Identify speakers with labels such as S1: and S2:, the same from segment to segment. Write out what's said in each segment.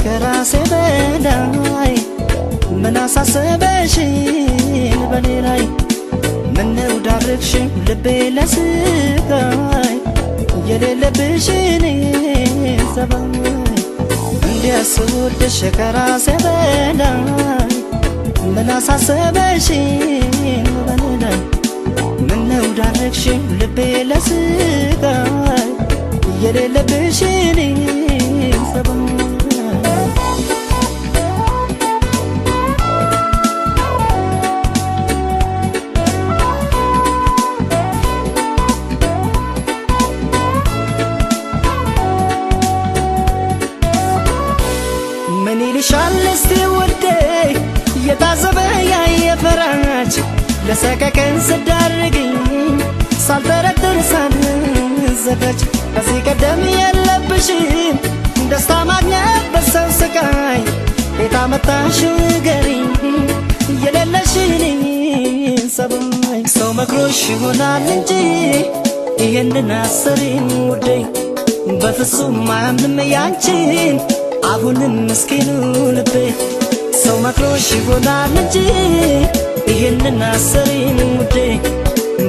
S1: ከራሴ በላይ ምን አሳሰበሽኝ በኔ ላይ ምነው ዳረግሽኝ ልቤ ለስቃይ የሌለብሽን ሰባይ እንዲያስወድሽ ከራሴ በላይ ምን አሳሰበሽኝ በኔ ላይ ምነው ዳረግሽኝ ልቤ ለስቃይ የሌለብሽን ሰባይ ምን ይልሻል እስቲ ውዴ የታዘበ ያየ ፈራጅ ለሰቀቀን ስዳርግኝ ሳልጠረጥር ሳልዘጋጅ ከዚህ ቀደም የለብሽም ደስታ ማግኘት በሰው ስቃይ የታመጣሽው ንገሪኝ የሌለሽን ሰባይ ሰው መክሮሽ ይሆናል እንጂ ይህንን አሰሪኝ ውዴ በፍጹም አያምንም ያንቺን አሁንም ምስኪኑ ልቤ ሰው መክሮሽ ይሆናል እንጂ ይህንን አሰሪኝ ውዴ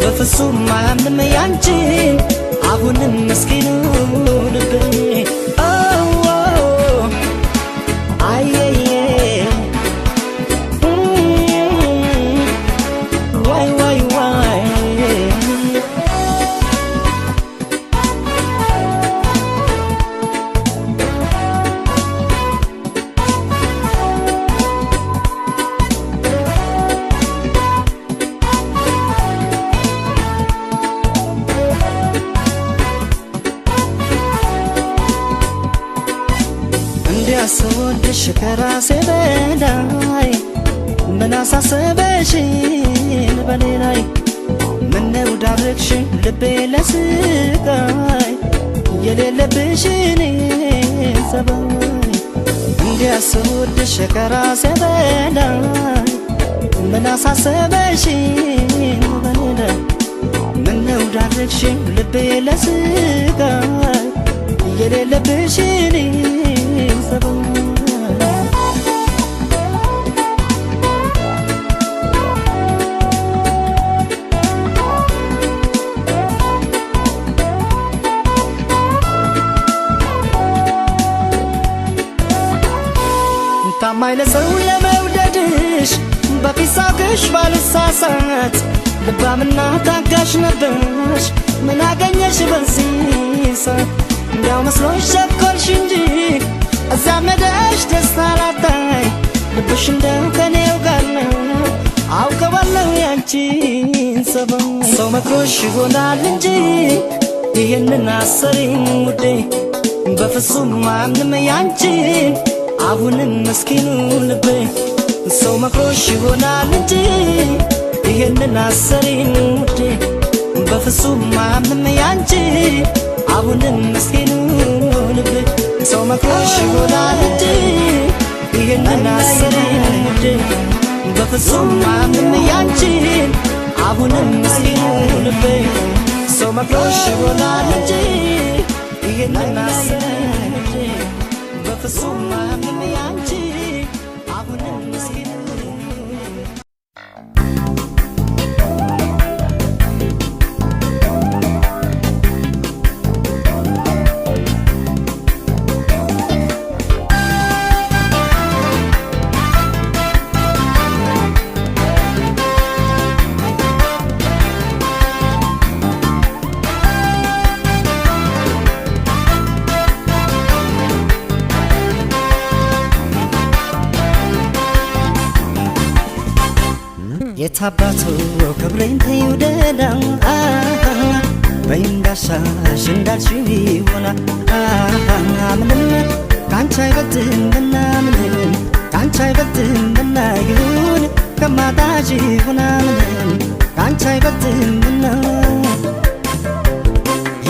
S1: በፍጹም አያምንም ያንቺን አሁንም ምስኪኑ ልቤ አየየ ዋይ ዋይ ዋይ እንዲያስወድሽ ከራሴ በላይ ምን አሳሰበሽኝ በኔ ላይ ምነው ዳረግሽኝ ልቤ ለስቃይ የሌለብሽን ሰባይ እንዲያስወድሽ ከራሴ በላይ ምን አሳሰበሽኝ በኔ ላይ ምነው ዳረግሽኝ ልቤ ለስቃይ የሌለብሽን ሰባይ ታማኝ ለሰው ለመውደድሽ በፊት ሳውቅሽ ባልሳሳት ልባምና ታጋሽ ነበርሽ ምን አገኘሽ በዚህ ሰዓት እንዲያው መስሎሽ ቸኮልሽ እንጂ እዚያም ሄደሽ ደስታ ላታይ ልብሽ እንደው ከኔው ጋር ነው አውቀዋለሁ ያንቺን ሰባይ ሰው መክሮሽ ይሆናል እንጂ ይህንን አሰሪኝ ውዴ በፍጹም አያምንም ያንቺን አሁንም ምስኪኑ ልቤ ሰው መክሮሽ ይሆናል እንጂ ይህንን አሰሪኝ ውዴ በፍጹም አያምንም ያንቺን አሁንም ምስኪኑ ልቤ ሰው መክሮሽ ይሆናል እንጂ ይህንን አሰሪኝ ውዴ በፍጹም አያምንም ያንቺን አሁንም ምስኪኑ ልቤ ሰው መክሮሽ ይሆናል እንጂ ይህንን አሰሪኝ ውዴ በፍጹም አያምንም ያንቺን አሁንም ምስኪኑ የታባቱ ክብሬን ተይውደዳ በይንዳሻሽ እንዳልሽው ይሆናል ምንም ካንቺ አይበልጥምና ምንም ካንቺ አይበልጥምና ይሁን ከማጣሽ ይሁን ምንም ካንቺ አይበልጥምና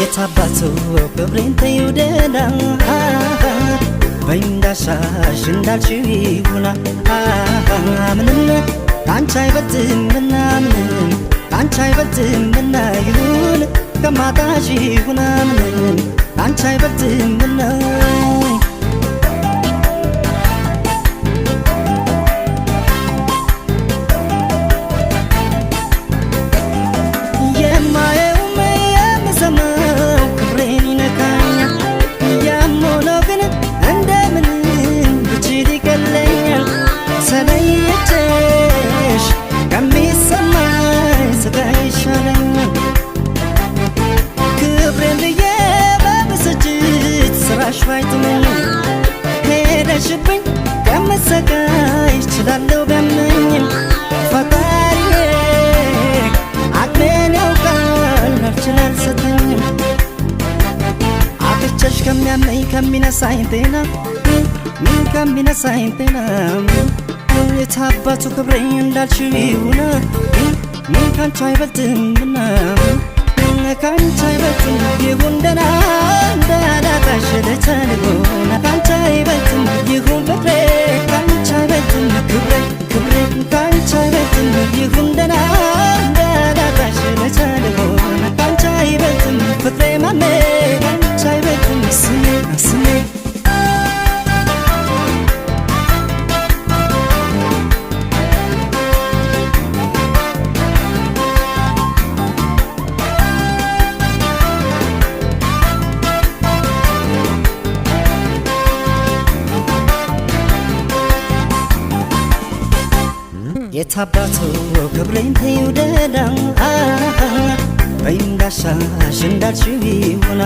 S1: የታባቱ ክብሬን ተይውደዳ በይንዳሻሽ እንዳልሽው ይሆናል ምንም ካንቺ አይበልጥምና ምንም ካንቺ አይበልጥምና ይሁን ከማጣሽ ይሁን ምንም ካንቺ አይበልጥምና ልሰቃይ እችላለሁ ቢያመኝም ፈጣሪዬ አቅሜን ያውቃል መፍትሄ አልሰጠኝም። አጥቼሽ ከሚያመኝ ከሚነሳኝ ጤና ከሚነሳኝ ጤና የታባቱ ክብሬ እንዳልሽው ይሁን ካንቺ አይበልጥምና ካንቺ አይበልጥም ይሁን ደህና እንዳላጣሽ ልቻልሆነ ካንቺ አይበልጥም ይሁን ፍቅሬ ካንቺ አይበልጥም ክብሬ ክብሬ ካንቺ አይበልጥም ይሁን ደህና እንዳላጣሽ ልቻልሆነ ካንቺ አይበልጥም ፍቅሬ ማሜ ካንቺ አይበልጥም ስሜ ስሜ የታባቱ ክብሬን ተይውደዳ በይንዳሻሽ እንዳልሽው ይሁን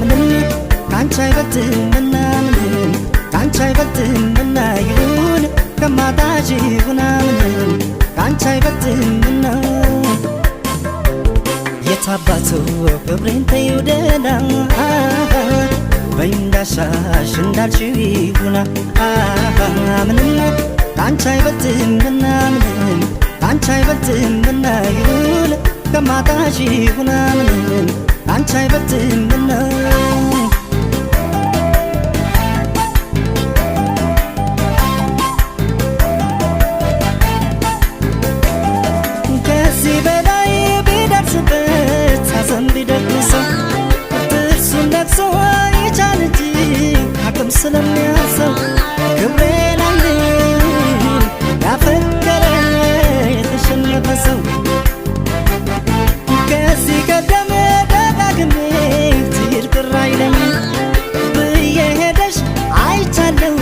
S1: ምንም ካንቺ አይበልጥምና ምንም ካንቺ አይበልጥምና ይሁን ከማጣሽ ይሁን ምንም ካንቺ አይበልጥምና የታባቱ ክብሬን ተይውደዳ በይንዳሻሽ እንዳልሽው ይሁን ምንም ካንቺ አይበልጥምና ምንም ካንቺ አይበልጥምና ይሁን ከማጣሽ ይሁን ምንም ካንቺ አይበልጥምና ከዚህ በላይ ቢደርስበት ሐዘን ቢደርሰው ጥርሱን ነክሶ ይቻል እንጂ አቅም ስለሚያንሰው ክብሬን ያፈቀረ የተሸነፈ ሰው ከዚህ ቀደም ደጋግሜ ትሄድ ቅር አይለኝም ብዬ ሄደሽ አይቻለሁ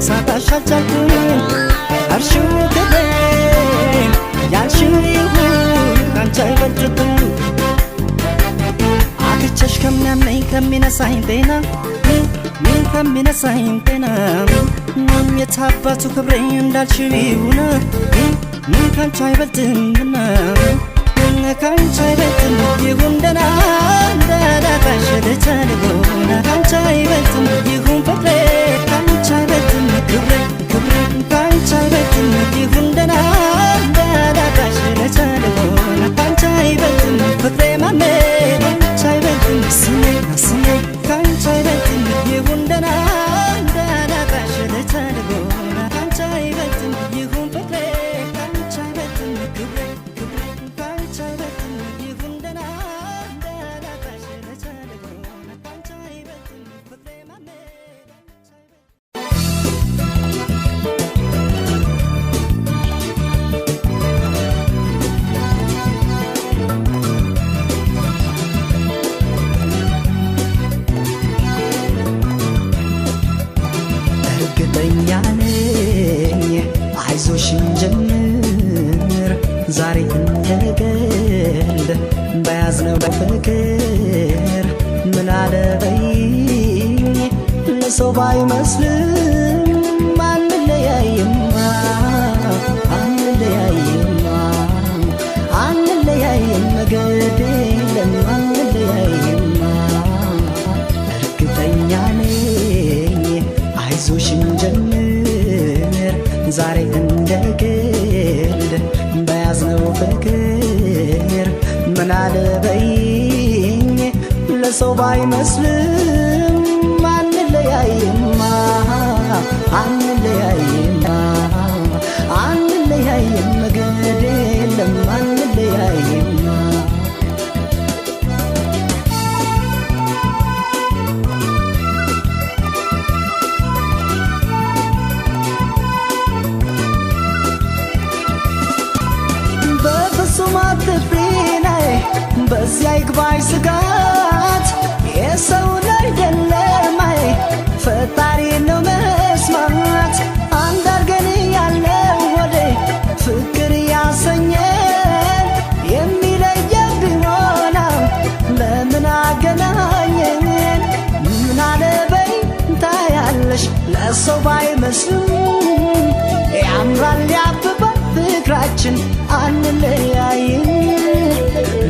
S1: ሳጣሽ አልቻልኩም እርሺው ክብሬን ያልሺው ይሁን ካንቺ አይበልጥም አጥቼሽ ከሚያመኝ ከሚነሳኝ ጤና ከሚነሳኝ ጤና የታባቱ ክብሬ እንዳልሽው ይሁን ካንቺ አይበልጥምና ካንቺ አይበልጥም ይሁን ደህና እንዳላጣሽ ልቻልሆነ ካንቺ አይበልጥም ይሁን ፍቅሬ ካንቺ አይበልጥም ክብሬ ክብሬ ካንቺ አይበልጥም ይሁን ደህና እንዳላጣሽ ልቻልሆነ ካንቺ አይበልጥም ፍቅሬ ማሜ ካንቺ አይበልጥም ስሜ ስሜ ካንቺ አይበልጥም ይሁን ደህና እንዳላጣሽ ልቻልሆነ ካንቺ አይበልጥም ይሁን ፍቅሬ ካንቺ አይበልጥም ክብሬ ክብሬ ካንቺ አይበልጥም ይሁን ደህና እንዳላጣሽ ልቻልሆነ ካንቺ አይበልጥም ፍቅሬ ማሜ አይዞሽ እንጀምር ዛሬ እንደገል በያዝነው በፍቅር ምን አለበይኝ ለሰው ባይመስልም አንለያይማ አንለያይማ አንለያይም መገድ የለም አንለያይማ እርግጠኛ ነኝ አይዞሽ እንጀምር ዛሬ እንደግል በያዝነው ፍቅር ምን አለበይኝ ለሰው ባይመስልም አንለያይማ አንለያይማ አንለያይም መገድ የለም አንለያይማ በዚያ ይግባኝ ስጋት የሰው አይደለም ፈጣሪ ነው መስማት አንድ አርገን ያለው ወደ ፍቅር ያሰኘን የሚለየን ቢሆን ለምን አገናኘን ምን አለበይ ታያለሽ ለሰው ባይመስል ባይመስልም ያምራል ያብባል ፍቅራችን አንለያይም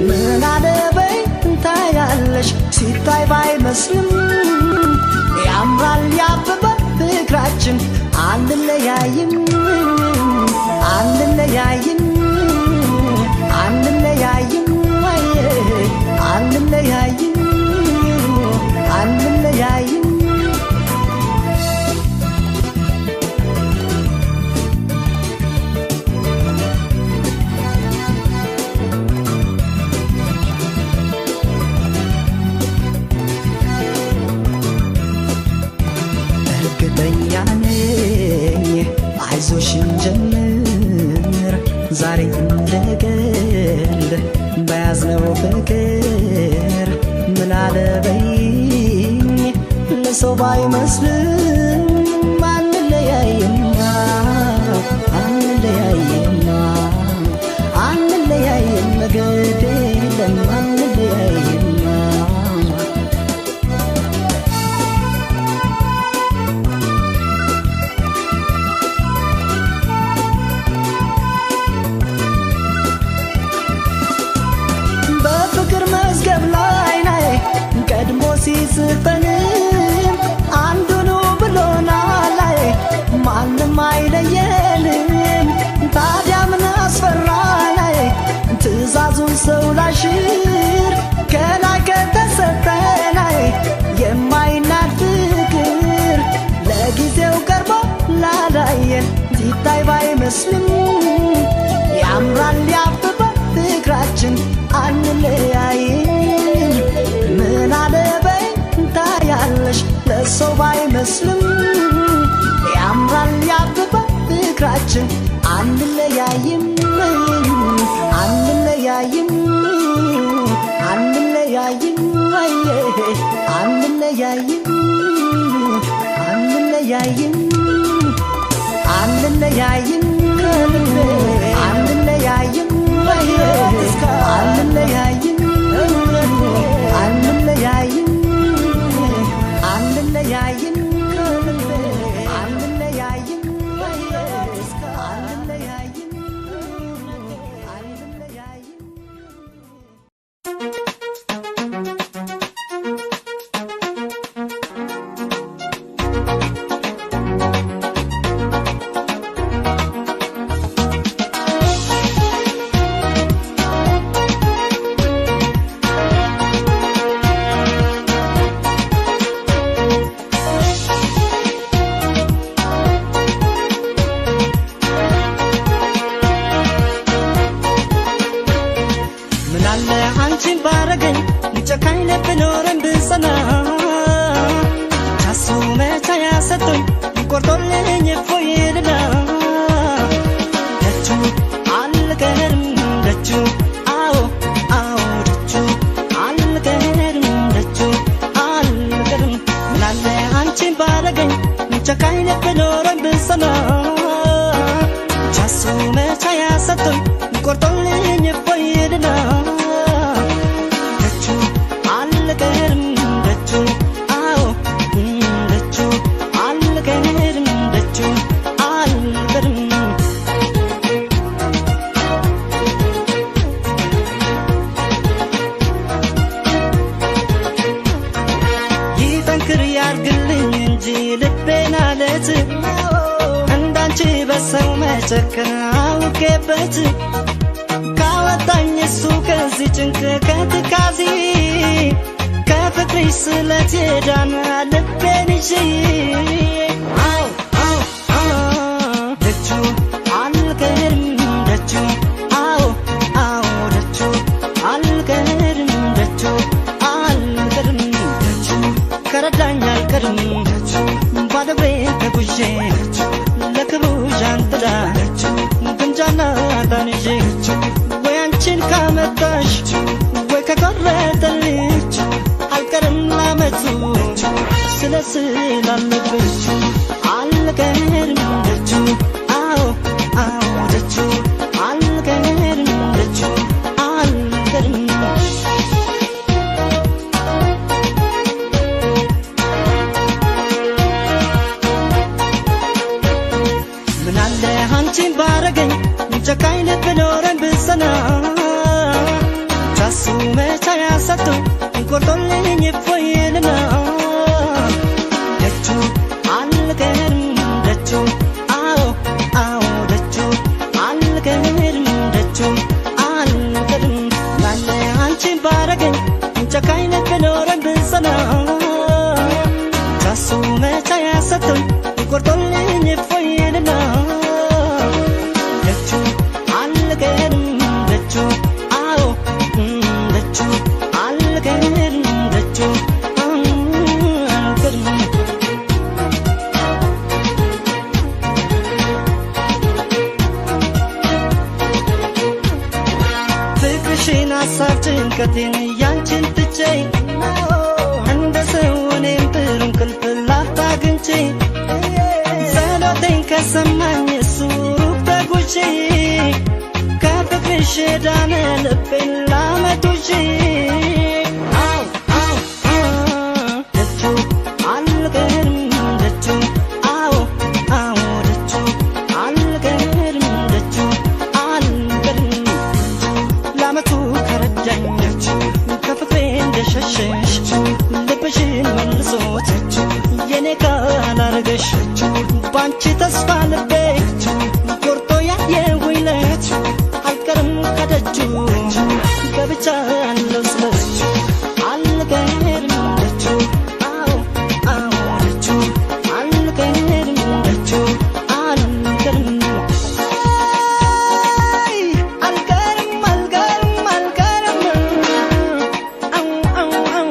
S1: ምን አለበይ ታያለሽ ሲታይ ባይመስልም ያምራል ያብባል ፍቅራችን አንለያይም አንለያይም አንለያይም አንለያይም አንለያይም እርግጠኛ ነኝ አይዞሽ እንጀምር ዛሬ እንደገል በያዝነው ፍቅር ምን አለበይኝ ለሰው ባይመስልም አንለያይማ አንለያይማ አንለያይም ግድ የለም አንለያይማ በፍቅር መዝገብ ላይ ናይ ቀድሞ ሲስጠንም አንዱኑ ብሎናል ላይ ማንም አይለየንም ታዲያ ምን አስፈራ ላይ ትእዛዙን ሰው ላሽር ከላይ ከተሰጠ ላይ የማይናድ ፍቅር ለጊዜው ቀርቦ ላላየን ሲታይ ባይመስልም ያምራል ያብባል ፍቅራችን አንለያይም ምን አለበይ ታያለሽ ለሰው ባይመስልም ያምራል ያብባል ፍቅራችን አንለያይም አንለያይም አንለያይም አንለያይም አንለያይም አንለያይም አንለያይም አንለያይም አንለያይም አንለያይም አንለያይም
S2: ጨከናውቄበት ካወጣኝ እሱ ከዚህ ጭንቅ ከትካዜ ከፍቅርሽ ስለት የዳነ ልቤን ይዤ አው አው ደጁ አልቀርም ደጁ አው አው ደጁ አልቀርም ደጁ አልቀርም ደጁ ከረዳኝ አልቀርም ደጁ ባደብሬ ተጉዤ ለክብሩ ዣንጥላ ግምጃና ዳንዤ ወይ አንቺን ካመጣሽ ወይ ከቆረጠልሽ አልቀርም ላመቱ ስለስላለብሽ አልቀርም ደጁ አዎ አዎ ደጁ አልቀርም ደጁ አልቀርም ምናለ አንቺን ባረገኝ ጨካኝ ልብ ኖረኝ ብጸና ቻሱ መቻ ያሰጡ ቆርጦልኝ እፎይልና ደጁ አልቀርም ደጁ አዎ አዎ ደጁ አልቀርም ደጁ አልቀርም ምናለ አንቺን ባረገኝ ጨካኝ ልብ ኖረኝ ብጸና ቻሱ መቻ ያሰጡ ቆርጦልኝ እፎይልና ደጁ አልቀርም ደጁ አዎ ደጁ አልቀርም ደጁ አልቀርም ፍቅርሽን ሀሳብ ጭንቀቴን ያንቺን ትቼ እንደ ሰው እኔም ጥሩ እንቅልፍ ላፍታ አግኝቼ ጸሎቴን ከሰማኝ እሱ ሩቅ ተጉዤ ከፍቅርሽ ዳነ ልቤን ላመጡሽ ደጁ አልቀርም ደጁ አዎ አዎ ደጁ አልቀርም ደጁ አልቀርም ላመቱ ከረዳኝ ከፍቅሬ እንደሸሸሽ ልብሽን መልሶት የኔ ካላረገሽ ባንቺ ተስፋ ልቤ ቆርጦ ያየሁኝ ለት አልቀርም ከደጁ ገብቻለሁ ስለደጁ አልቀርም ደጁ አዎ አዎ ደጁ አልቀርም ደጁ አልቀርም አልቀርም አልቀርም አልቀርም አው አው አው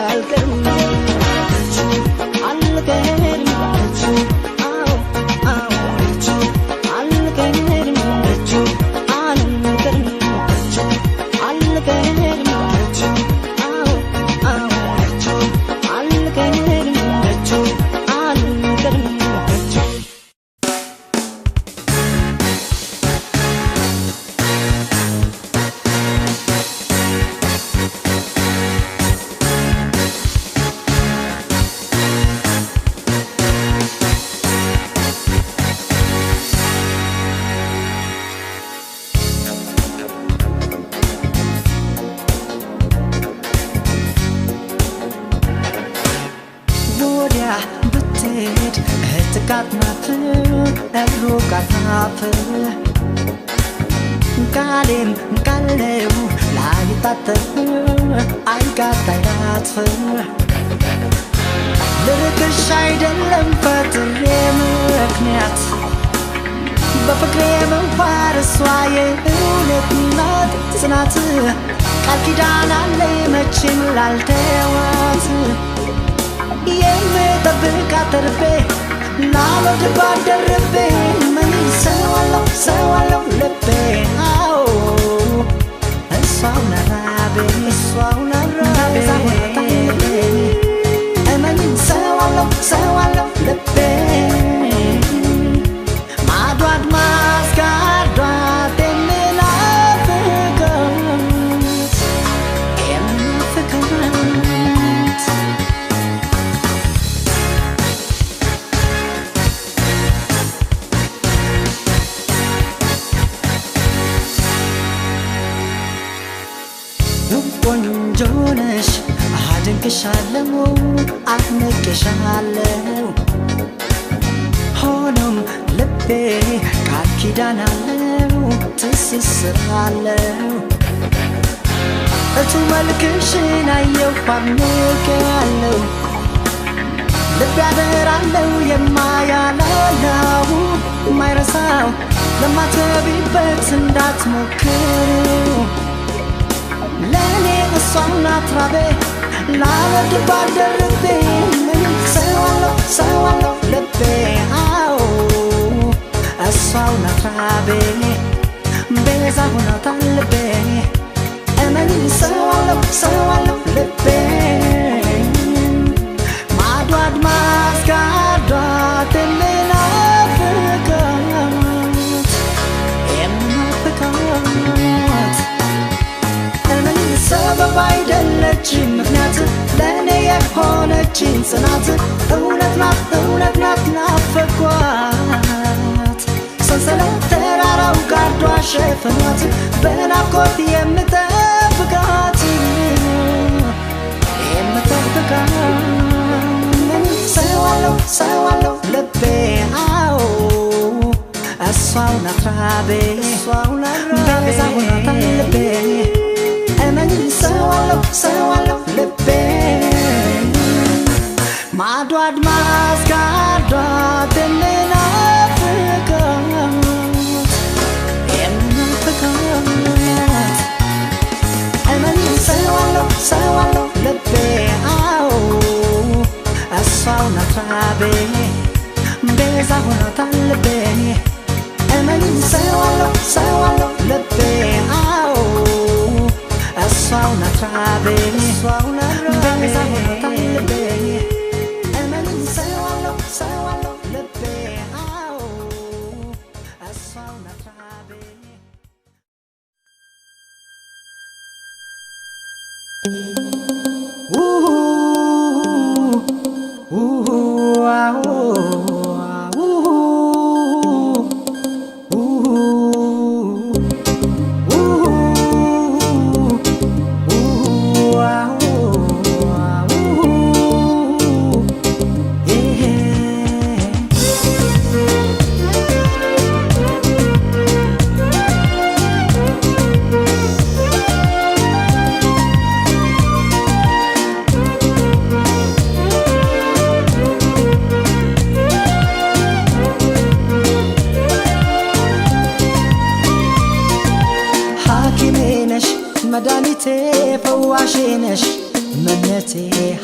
S2: አልቀርም ደጁ አልቀርም ደጁ አዎ አዎ ደጁ አልቀርም ደጁ አልቀርም ደጁ አልቀርም ደጁ አዎ አዎ ደጁ አልቀርም ደጁ አልቀርም ደጁ ወዲያ ብትሄድ እህትጋት ናት ሩቃት ናት ቃሌም ቃለው ላይታጠፍ አይጋት አይላትፍ ልርቅሽ አይደለም ፈጥሬ ምክንያት በፍቅሬ መንፋር እሷ የእውነት ናት ጽናት ቃል ኪዳን አለኝ መቼም ላልተዋት የምጠብቃት ተርቤ ላልወድባት ደርቤ ምን ሰዋለሁ ልቤ አዎ እሷው ናት ራቤ እሷው ናት ራቤ እመኝ ሰዋለሁ ልቤ ማዶ አድማስ ጋርዷት የምናፍቃት ቆንጆ ነሽ አደንቅሻለሁ አድንቅሻለሁ ሆኖም ልቤ ቃል ኪዳን አለው ትስስር አለው እቱ መልክሽን አየሁ አድንቄያለሁ ልቤ ያደራለው የማያላላው የማይረሳው ለማትቢበት እንዳትሞክሪው ለኔ እሷው ናት ራቤ ላልወድባት ደርቤ ምን ሰዋለሁ ልቤ አዎ እሷው ናት ራቤ ቤዛ ሆናታል ልቤ እመኝ ሰዋለሁ ልቤ ማዶ አድማስ ጋርዷት የምናፍቃት እመኝ ሰበብ አይደለችም ምክንያት ለእኔ የሆነችኝ ጽናት እውነት ናት ናፈኳት
S1: ሸፍኗት በናፍቆት የምጠብቃት ሰዋለው ልቤ አዎ እሷው ናት ራቤ በዛ ሆኗታል ልቤ እመኝ ሰዋለው ልቤ ማዶ አድማስ ጋርዷት የምናፍቃት እመኝ ሰዋለው ልቤ አዎ እሷው ናት ራቤ ቤዛ ሆኗታል ልቤ እመኝ ሰዋለው ልቤ አዎ እሷው ናት ራቤ ቤዛ ሆኗታል ልቤ እመኝ ሰዋለው ልቤ አዎ እሷው ናት ራቤ መድኃኒቴ ፈዋሼ ነሽ እመነቴ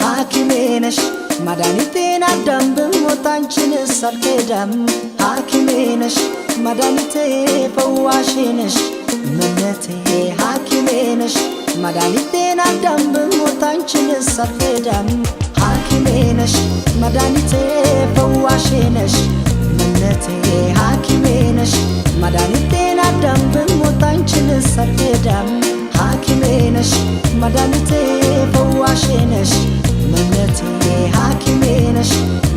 S1: ሐኪሜ ነሽ መድኃኒቴን አዳም ብሞት አንቺንስ አልክዳም ሐኪሜ ነሽ መድኃኒቴ ፈዋሼ ነሽ እመነቴ ሐኪሜ ነሽ መድኃኒቴን አዳም ብሞት አንቺንስ አልክዳም ሐኪሜ ነሽ መድኃኒቴ ፈዋሼ ነሽ እመነቴ ሐኪሜ ነሽ መድኃኒቴን አዳም ብሞት አንቺንስ አልክዳም ሐኪሜ ነሽ መድኃኒቴ ፈዋሼ ነሽ እመነቴ ሐኪሜ ነሽ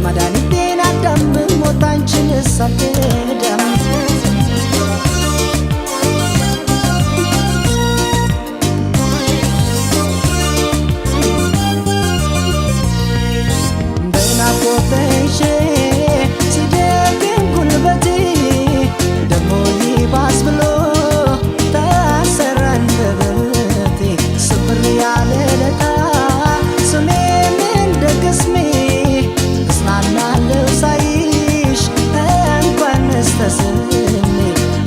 S1: መድኃኒቴን አዳም ብሞት አንቺንስ አልክዳም በናፍቆት ተይዤ ሲደክም ጉልበቴ ደሞ ይባስ ብሎ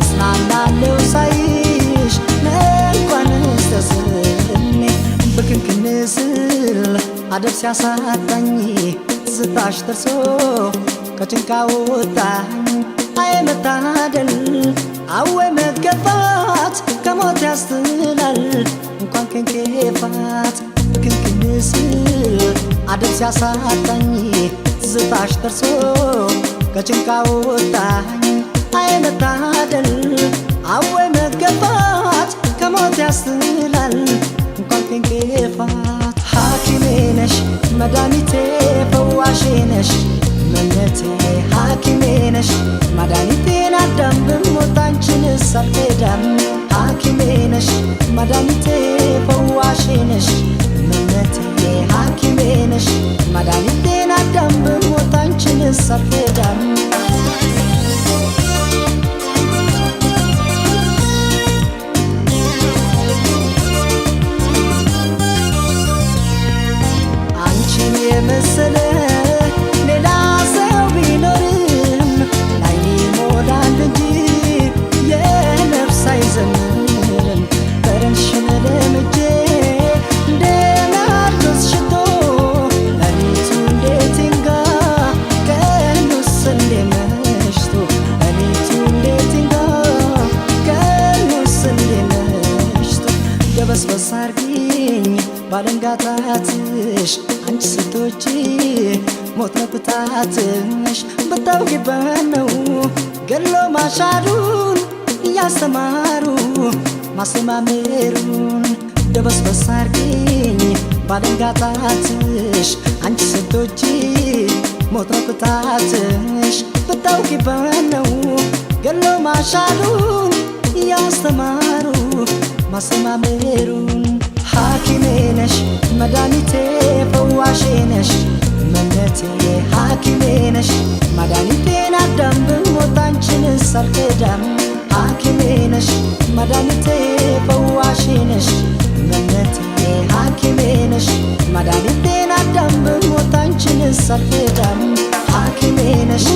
S1: እጽናናለሁ ሳይሽ እንኳንስ ተስሜ ብክንክን ስል አደብ ሲያሳጣኝ ትዝታሽ ደርሶ ከጭንቃ ወጣኝ አይ መታደል አወይ መገፋት ከሞት ያስጥላል እንኳን ከንኬፋት ብክንክን ስል አደብ ሲያሳጣኝ ትዝታሽ ደርሶ ከጭንቃ ወጣኝ አይ መታደል አወይ መገፋት ከሞት ያስጥላል እንኳን ከንኬፋት ሐኪሜ ነሽ መድኃኒቴ ፈዋሼ ነሽ እመነቴ ሐኪሜ ነሽ መድኃኒቴን አዳም ብሞት አንቺንስ አልክዳም ሐኪሜ ነሽ መድኃኒቴ ፈዋሼ ነሽ እመነቴ ሐኪሜ ነሽ መድኃኒቴን አዳም ብሞት አንቺንስ አልክዳም አንቺን የመሰለ ሌላ ሰው ቢኖርም ላይኔ ሞላል እንጂ የነፍስ አይዘምርም ጠረንሽን ለምጄ እንደ ናርዶስ ሽቶ ሌሊቱ እንዴት ይንጋ ቀኑስ እንዴ መሽቶ ሌሊቱ እንዴት ይንጋ ቀኑስ እንዴ መሽቶ ደበስበስ አርጊኝ ባለንጋታትሽ አንቺ ስቶች ሞት ነብታትሽ ብታውቂበት ነው ገሎ ማሻሩን እያስተማሩ ማስተማመሩን ደበስበስ አርጊኝ ባለንጋታትሽ አንቺ ስቶች ሞት ነብታትሽ ብታውቂበት ነው ገሎ ማሻሩን ያስተማሩ ማሰማመሩን ሐኪሜ ነሽ መድኃኒቴ ፈዋሼ ነሽ እመቤቴ ሐኪሜ ነሽ መድኃኒቴን አዳም ብሞት አንቺን ሳልከዳም ሐኪሜ ነሽ መድኃኒቴ ፈዋሼ ነሽ እመቤቴ ሐኪሜ ነሽ መድኃኒቴን አዳም ብሞት አንቺን ሳልከዳም ሐኪሜ ነሽ